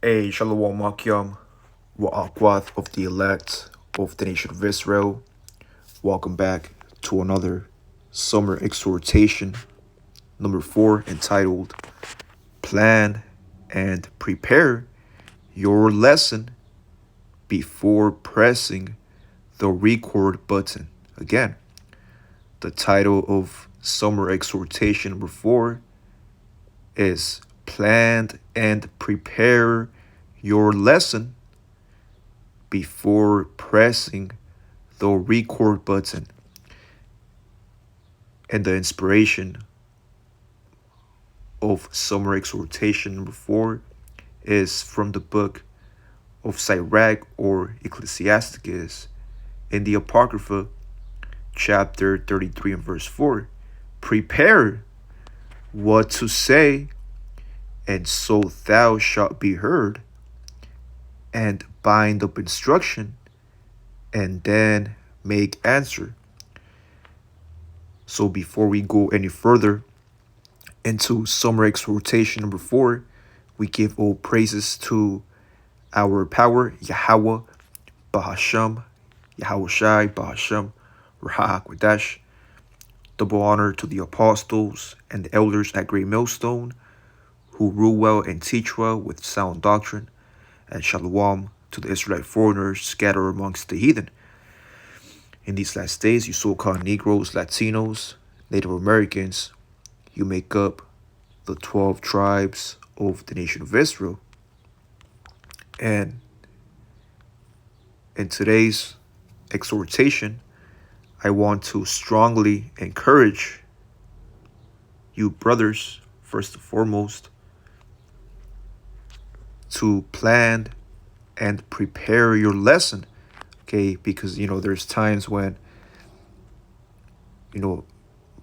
A Shalom Makyam, Wa'akwat of the elect of the nation of Israel. Welcome back to another summer exhortation, number 4, entitled Plan and Prepare Your Lesson Before Pressing the Record Button. Again, the title of summer exhortation number 4 is Plan and Prepare Your Lesson Before Pressing the Record Button. And the inspiration of summer exhortation number 4 is from the book of Sirach or Ecclesiasticus in the Apocrypha, chapter 33 and verse 4. Prepare what to say, and so thou shalt be heard, and bind up instruction, and then make answer. So before we go any further into summer exhortation number 4, we give all praises to our power, Yahweh, Bahasham, Yahweh Shai, Bahasham, Raha Quadash. Double honor to the apostles and the elders at Great Millstone, who rule well and teach well with sound doctrine, and Shalom to the Israelite foreigners scattered amongst the heathen. In these last days, you so-called Negroes, Latinos, Native Americans, you make up the 12 tribes of the nation of Israel. And in today's exhortation, I want to strongly encourage you brothers, first and foremost, to plan and prepare your lesson, okay? Because, there's times when,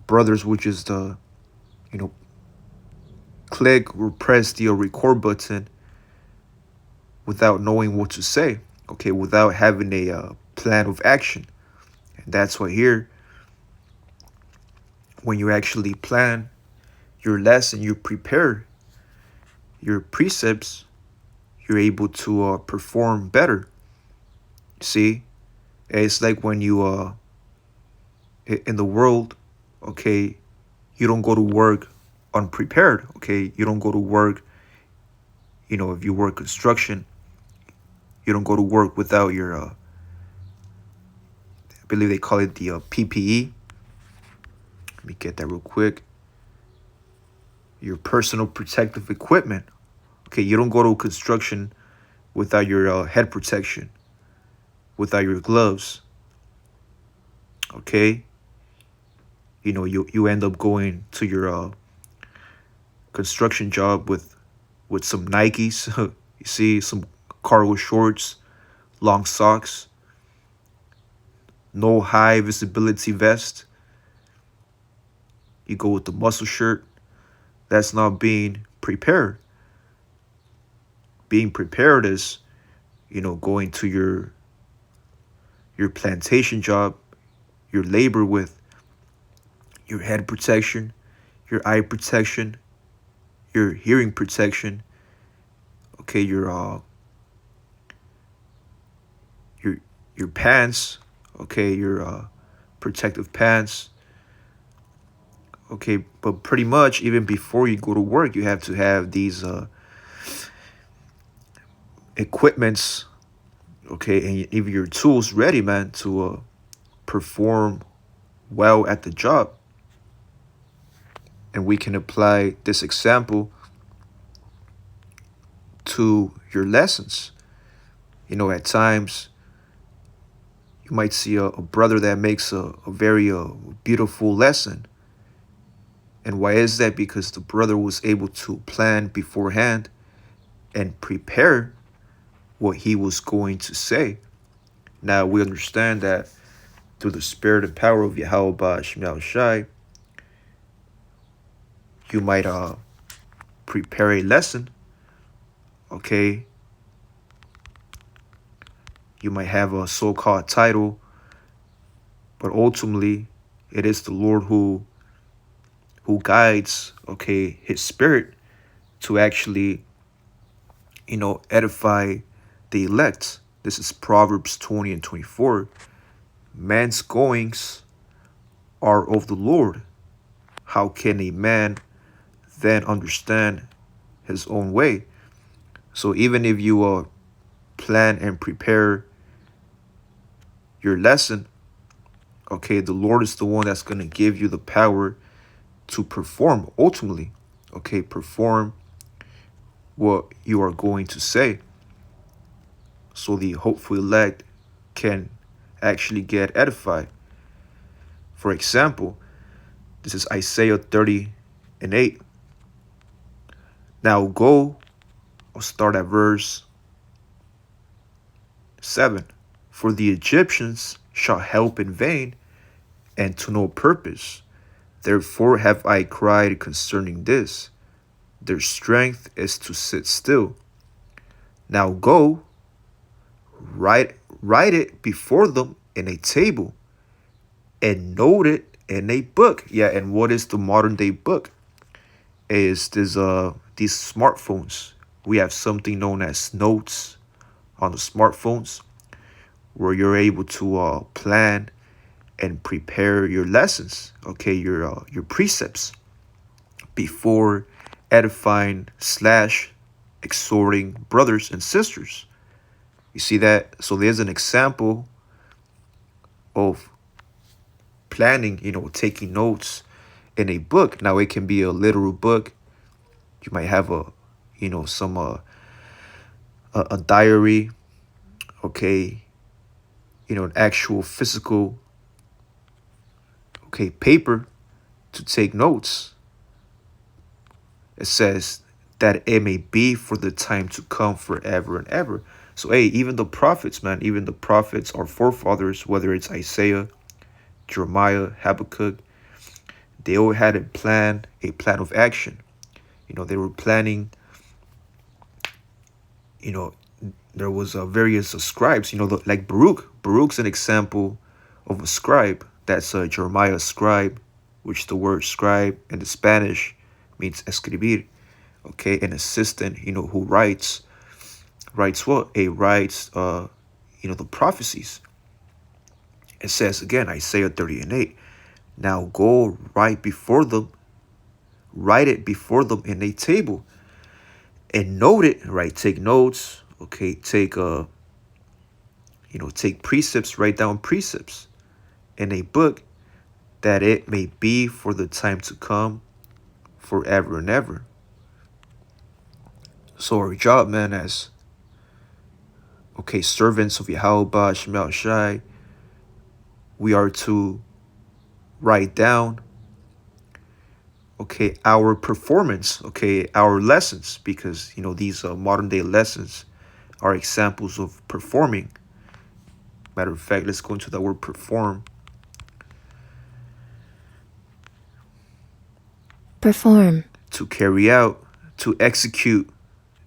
brothers would just, click or press the record button without knowing what to say, okay? Without having a plan of action. And that's why here, when you actually plan your lesson, you prepare your precepts, you're able to perform better. See, it's like when you in the world, okay, you don't go to work unprepared, okay? You don't go to work, if you work construction, you don't go to work without your I believe they call it the PPE. Let me get that real quick. Your personal protective equipment. Okay, you don't go to construction without your head protection, without your gloves. Okay, you end up going to your construction job with some Nikes. You see, some cargo shorts, long socks, no high visibility vest. You go with the muscle shirt. That's not being prepared. Being prepared is, going to your plantation job, your labor with your head protection, your eye protection, your hearing protection, okay, your pants, okay, your protective pants. Okay, but pretty much even before you go to work, you have to have these equipments, okay, and even your tools ready, man, to perform well at the job. And we can apply this example to your lessons. At times, you might see a brother that makes a very beautiful lesson. And why is that? Because the brother was able to plan beforehand and prepare what he was going to say. Now, we understand that through the spirit and power of Yahweh Shemel Shai, you might prepare a lesson, okay? You might have a so-called title, but ultimately, it is the Lord who guides, okay, his spirit to actually edify the elect. This is Proverbs 20 and 24. Man's goings are of the Lord. How can a man then understand his own way? So even if you plan and prepare your lesson, okay, the Lord is the one that's going to give you the power to perform ultimately. Okay, perform what you are going to say. So the hopeful elect can actually get edified. For example, this is Isaiah 30 and 8. Now go, I'll start at verse 7. For the Egyptians shall help in vain and to no purpose. Therefore have I cried concerning this. Their strength is to sit still. Now go, write it before them in a table and note it in a book. Yeah, and what is the modern day book? Is this these smartphones. We have something known as notes on the smartphones where you're able to plan and prepare your lessons, okay, your precepts before edifying slash exhorting brothers and sisters. You see that? So there's an example of planning, taking notes in a book. Now it can be a literal book. You might have some a diary, okay, an actual physical, okay, paper to take notes. It says that it may be for the time to come forever and ever. So, hey, even the prophets, man, even the prophets, our forefathers, whether it's Isaiah, Jeremiah, Habakkuk, they all had a plan of action. They were planning, there was various scribes, like Baruch. Baruch's an example of a scribe. That's Jeremiah's scribe, which the word scribe in the Spanish means escribir. Okay, an assistant, who writes what? Writes, the prophecies. It says again, Isaiah 30 and 8. Now go write it before them in a table and note it, right? Take notes, okay, take precepts, write down precepts in a book that it may be for the time to come forever and ever. So our job, man, as servants of Yahweh Shemel Shai, we are to write down our performance, our lessons, because these modern day lessons are examples of performing. Matter of fact, let's go into the word perform. Perform. To carry out, to execute,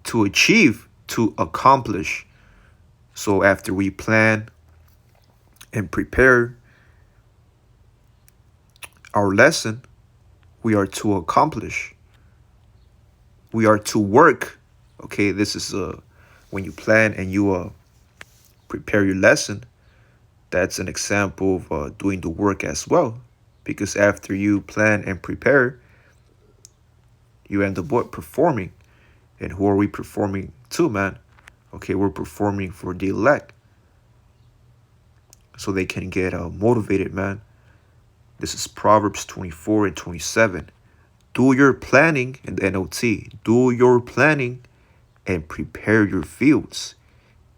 to achieve, to accomplish. So after we plan and prepare our lesson, we are to accomplish. We are to work. Okay, this is when you plan and you prepare your lesson, that's an example of doing the work as well. Because after you plan and prepare, you end up performing. And who are we performing to, man? Okay, we're performing for the elect. So they can get motivated, man. This is Proverbs 24 and 27. Do your planning in the NLT. Do your planning and prepare your fields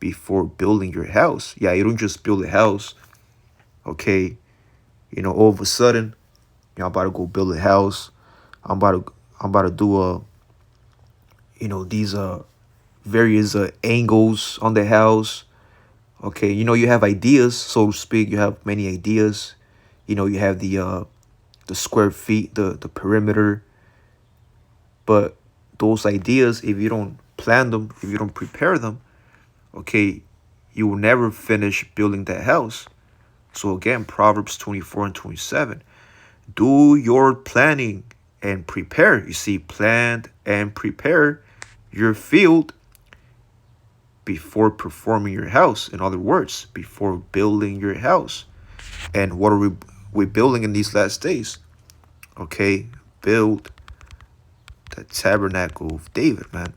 before building your house. Yeah, you don't just build a house. Okay, all of a sudden, I'm about to go build a house. I'm about to do these various angles on the house. Okay, you have ideas, so to speak. You have many ideas. You have the square feet, the perimeter. But those ideas, if you don't plan them, if you don't prepare them, okay, you will never finish building that house. So again, Proverbs 24 and 27. Do your planning and prepare. You see, plan and prepare your field before performing your house. In other words, before building your house. And what are we building in these last days? Okay, build the tabernacle of David, man.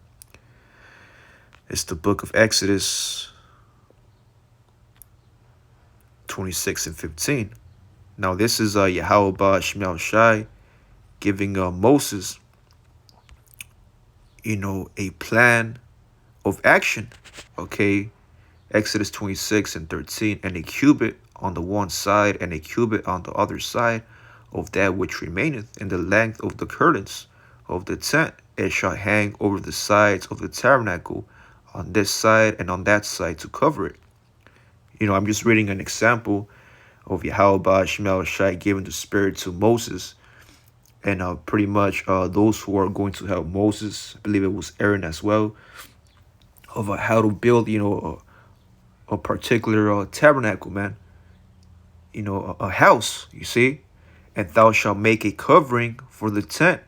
It's the book of Exodus 26 and 15. Now this is Yahweh Shemel Shai giving Moses, a plan of action. Okay, Exodus 26 and 13, and a cubit on the one side and a cubit on the other side of that which remaineth in the length of the curtains of the tent. It shall hang over the sides of the tabernacle on this side and on that side to cover it. I'm just reading an example of Yahweh Shemel Shai giving the Spirit to Moses. And pretty much those who are going to help Moses, I believe it was Aaron as well, of how to build, a particular tabernacle, man. A house, you see. And thou shalt make a covering for the tent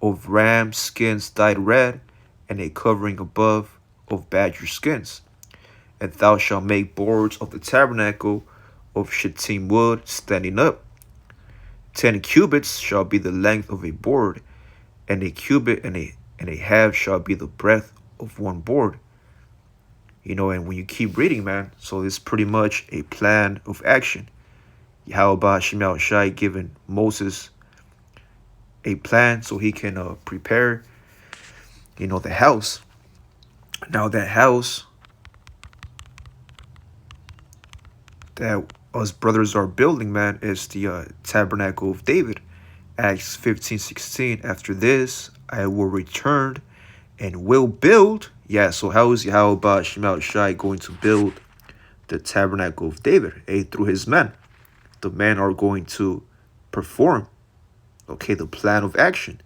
of ram skins dyed red, and a covering above of badger skins. And thou shalt make boards of the tabernacle of shittim wood standing up. 10 cubits shall be the length of a board, and a cubit and a half shall be the breadth of one board. And when you keep reading, man, so it's pretty much a plan of action. Yahweh Shemel Shai giving Moses a plan so he can prepare, the house. Now that house that us brothers are building, man, is the tabernacle of David. Acts 15:16. After this, I will return and will build. Yeah, so how is Yahweh Shemel Shai going to build the tabernacle of David? Through his men. The men are going to perform, the plan of action,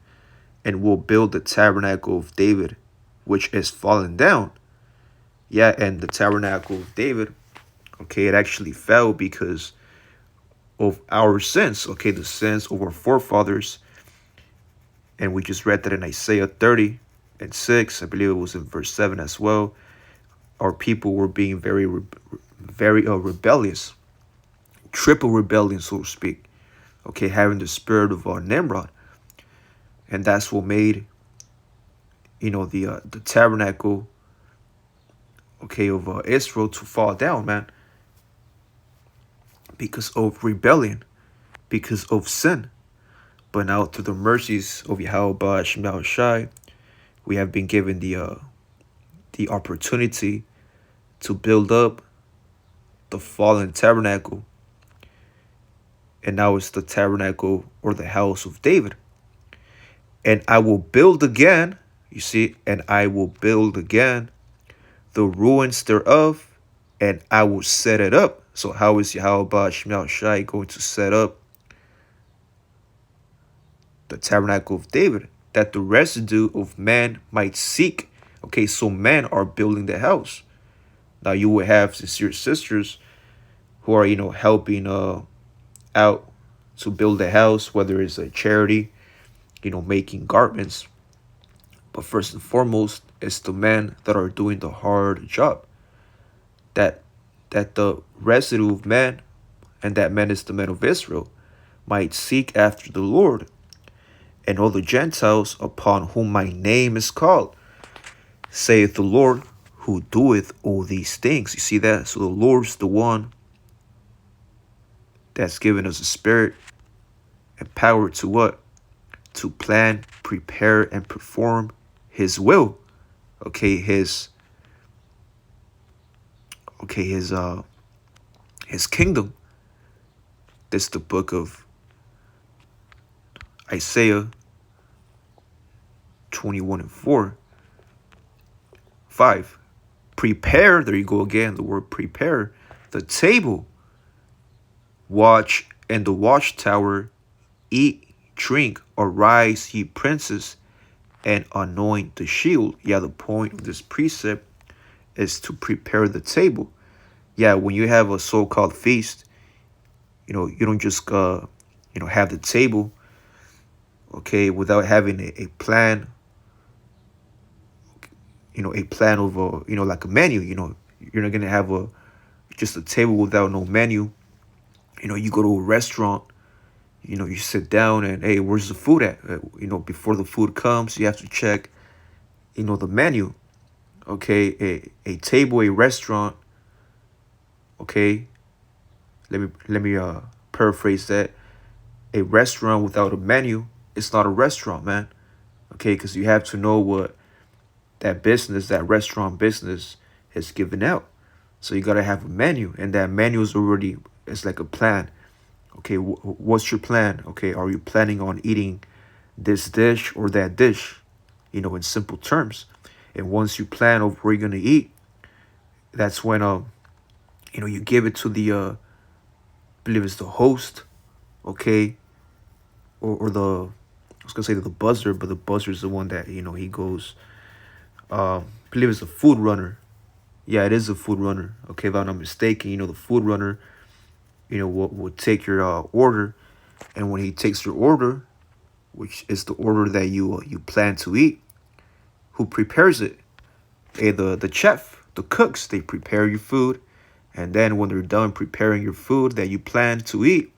and will build the tabernacle of David, which is fallen down. Yeah, and the tabernacle of David, it actually fell because of our sins, the sins of our forefathers. And we just read that in Isaiah 30 and 6. I believe it was in verse 7 as well. Our people were being very rebellious. Triple rebellion, so to speak. Having the spirit of Nimrod. And that's what made, the tabernacle, of Israel to fall down, man. Because of rebellion, because of sin. But now through the mercies of Yahweh Shemel Shai, we have been given the opportunity to build up the fallen tabernacle. And now it's the tabernacle or the house of David. And I will build again, you see, and I will build again the ruins thereof, and I will set it up. So how is Yahweh Shemel Shai going to set up the tabernacle of David? That the residue of man might seek. So men are building the house. Now you will have sincere sisters who are, helping out to build the house, whether it's a charity, making garments. But first and foremost, it's the men that are doing the hard job. That the residue of man, and that man is the men of Israel, might seek after the Lord, and all the Gentiles upon whom my name is called, saith the Lord, who doeth all these things. You see that? So the Lord's the one that's given us a spirit and power to what? To plan, prepare, and perform his will. His kingdom. This is the book of Isaiah 21 and 4. 5. Prepare, there you go again, the word prepare, the table. Watch in the watchtower, eat, drink, arise, ye princes, and anoint the shield. Yeah, the point of this precept is to prepare the table. Yeah, when you have a so-called feast, you don't just have the table, without having a plan, a plan of a, like a menu. You're not gonna have a just a table without no menu. You go to a restaurant. You sit down and, hey, where's the food at? Before the food comes, you have to check, the menu. Okay, a table, a restaurant. Okay, let me paraphrase that. A restaurant without a menu, it's not a restaurant, man. Okay, because you have to know what that restaurant business has given out. So you gotta have a menu, and that menu is already, it's like a plan. Okay, what's your plan? Okay, are you planning on eating this dish or that dish? In simple terms. And once you plan of where you're gonna eat, that's when you give it to the I believe it's the host. Okay, or the, I was gonna say the buzzer, but the buzzer is the one that he goes. I believe it's the food runner. Yeah, it is a food runner. Okay, if I'm not mistaken, the food runner, will take your order, and when he takes your order, which is the order that you plan to eat, who prepares it? The chef, the cooks. They prepare your food, and then when they're done preparing your food that you plan to eat,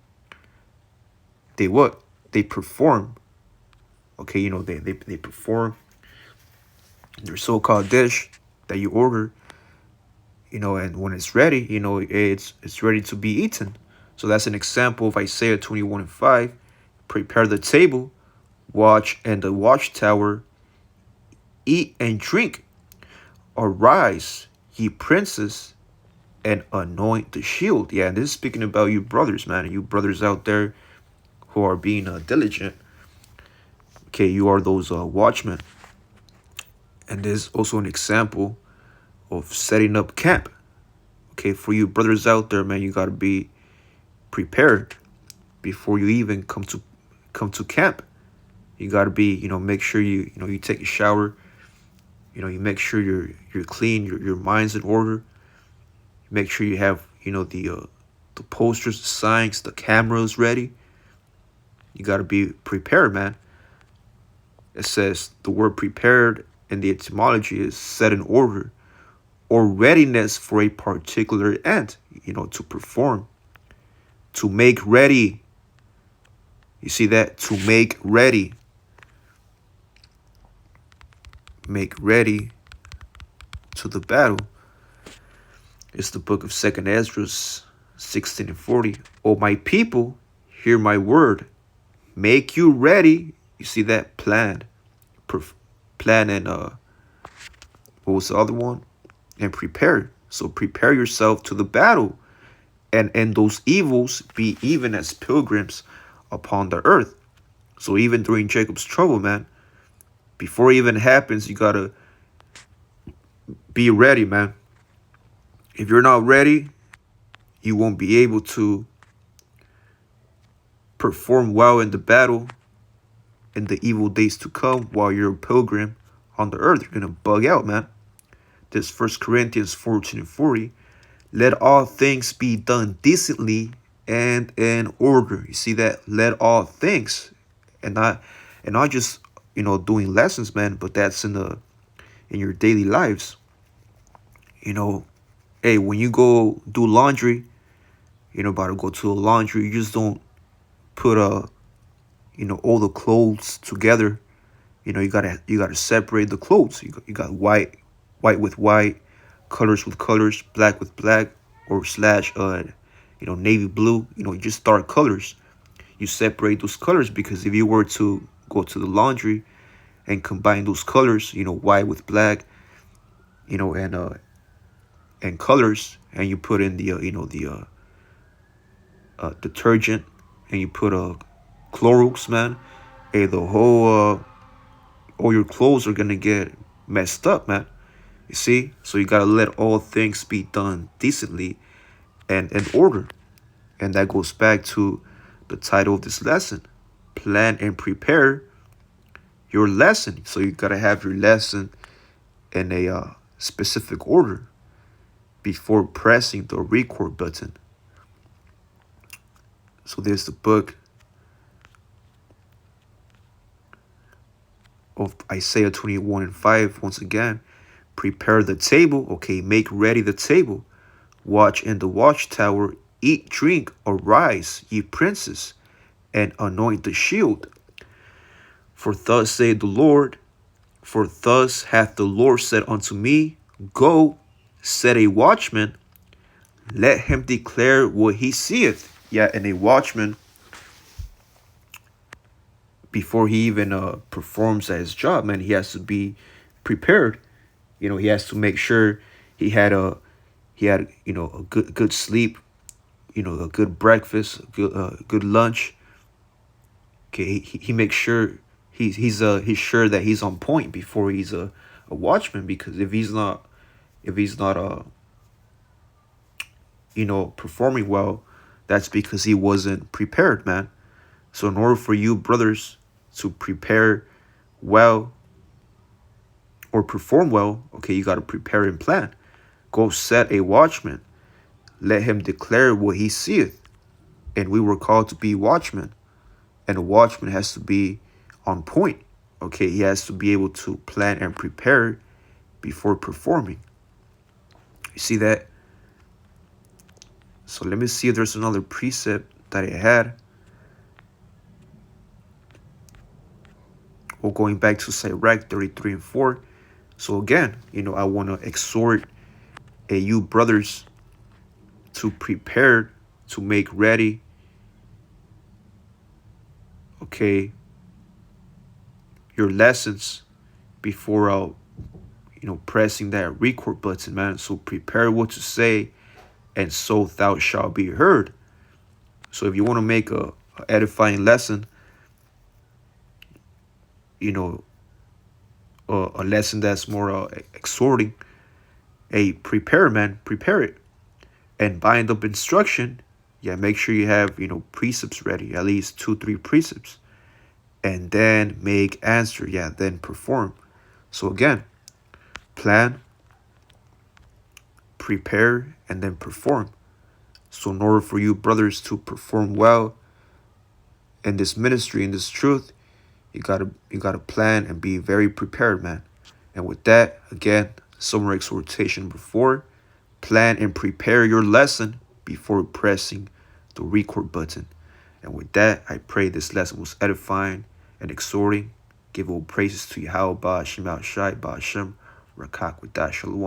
they what? They perform. Okay, they perform their so-called dish that you order. And when it's ready, it's ready to be eaten. So that's an example of Isaiah 21:5. Prepare the table, watch and the watchtower, eat and drink. Arise, ye princes, and anoint the shield. Yeah, and this is speaking about you brothers, man. You brothers out there who are being diligent. Okay, you are those watchmen. And there's also an example of setting up camp. Okay, for you brothers out there, man, you gotta be prepared before you even come to camp. You gotta be, make sure you take a shower. You make sure you're clean, your mind's in order. Make sure you have, the posters, the signs, the cameras ready. You gotta be prepared, man. It says the word prepared in the etymology is set in order or readiness for a particular end, to perform, to make ready. You see that? To make ready to the battle. It's the book of 2nd Ezra 16:40. O my people, hear my word. Make you ready. You see that? Plan. Plan and what was the other one? And prepare. So prepare yourself to the battle. And those evils be even as pilgrims upon the earth. So even during Jacob's trouble, man, before it even happens, you gotta be ready, man. If you're not ready, you won't be able to perform well in the battle in the evil days to come while you're a pilgrim on the earth. You're gonna bug out, man. This 1 Corinthians 14:40. Let all things be done decently and in order. You see that? Let all things, and not just doing lessons, man, but that's in your daily lives. Hey, when you go do laundry, about to go to a laundry, you just don't put all the clothes together. You gotta separate the clothes. You got white with white, colors with colors, black with black, or slash navy blue. Just dark colors. You separate those colors because if you were to go to the laundry and combine those colors, white with black, and colors, and you put in the detergent, and you put Clorox, man. Hey, the whole all your clothes are gonna get messed up, man. You see? So you gotta let all things be done decently and in order. And that goes back to the title of this lesson. Plan and prepare your lesson. So you gotta have your lesson in a specific order before pressing the record button. So there's the book of Isaiah 21:5. Once again, Prepare the table. Okay, make ready the table. Watch in the watchtower. Eat, drink, arise, ye princes, and anoint the shield. For thus saith the Lord, for thus hath the Lord said unto me, Go, set a watchman, let him declare what he seeth. Yeah, and a watchman, before he even performs at his job, man, he has to be prepared. He has to make sure he had a a good sleep, a good breakfast, good lunch. Okay, he makes sure he's sure that he's on point before he's a watchman, because if he's not performing well, that's because he wasn't prepared, man. So in order for you brothers to prepare well or perform well, okay, you got to prepare and plan. Go set a watchman, let him declare what he seeth. And we were called to be watchmen, and a watchman has to be on point. Okay, he has to be able to plan and prepare before performing. You see that? So let me see if there's another precept that I had. Well, going back to Sirach 33 and 4. So again, I want to exhort you brothers to prepare, to make ready, okay, your lessons before pressing that record button, man. So prepare what to say, and so thou shalt be heard. So if you want to make a edifying lesson, a lesson that's more exhorting, prepare, man, prepare it. And bind up instruction, yeah, make sure you have precepts ready, at least 2-3 precepts. And then make answer, yeah, then perform. So again, plan, prepare, and then perform. So in order for you brothers to perform well in this ministry, in this truth, you gotta plan and be very prepared, man. And with that, again, summary exhortation number 4: plan and prepare your lesson before pressing the record button. And with that, I pray this lesson was edifying and exhorting. Give all praises to Yahweh, Ba'ashem, Al Shai, Ba'ashem, Rakak, with that, Shalom.